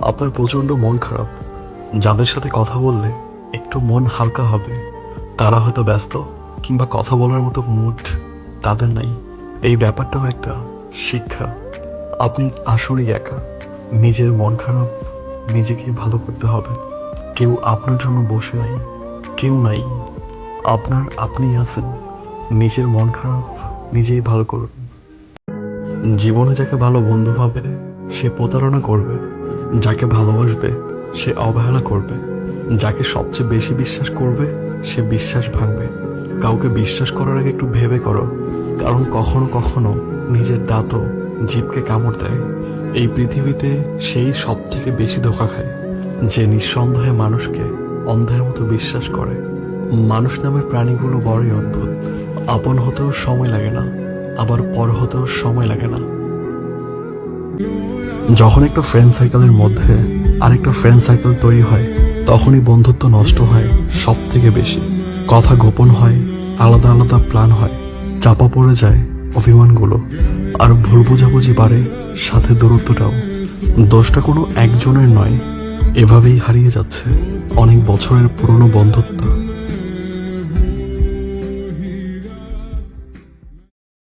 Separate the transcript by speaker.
Speaker 1: আপনার প্রচণ্ড মন খারাপ, যাদের সাথে কথা বললে একটু মন হালকা হবে তারা হয়তো ব্যস্ত, কিংবা কথা বলার মতো মুড তাদের নাই। এই ব্যাপারটাও একটা শিক্ষা। আপনি আসলেই একা, নিজের মন খারাপ নিজেকে ভালো করতে হবে। কেউ আপনার জন্য বসে নাই, কেউ নাই, আপনি আছেন। নিজের মন খারাপ নিজেই ভালো করুন। জীবনে যাকে ভালো বন্ধু ভাবে সে প্রতারণা করবে, যাকে ভালোবাসবে সে অবহেলা করবে, যাকে সবচেয়ে বেশি বিশ্বাস করবে সে বিশ্বাস ভাঙবে। কাউকে বিশ্বাস করার আগে একটু ভেবে করো, কারণ কখনো কখনো নিজের দাঁতও জিভকে কামড় দেয়। এই পৃথিবীতে সেই সব থেকে বেশি ধোঁকা খায় যে নিঃসন্দেহে মানুষকে অন্ধের মতো বিশ্বাস করে। মানুষ নামের প্রাণীগুলো বড়ই অদ্ভুত। আপন হতেও সময় লাগে না, আবার পর হতেও সময় লাগে না। যখন একটা ফ্রেন্ড সার্কেলের মধ্যে আরেকটা ফ্রেন্ড সার্কেল তৈরি হয় তখনই বন্ধুত্ব নষ্ট হয় সব থেকে বেশি। কথা গোপন হয়, আলাদা আলাদা প্ল্যান হয়, চাপা পড়ে যায় অভিমানগুলো, আর ভুল বোঝাবুঝি বাড়ে, সাথে দূরত্বটাও। দোষটা কোনো একজনের নয়, এভাবেই হারিয়ে যাচ্ছে অনেক বছরের পুরনো বন্ধুত্ব।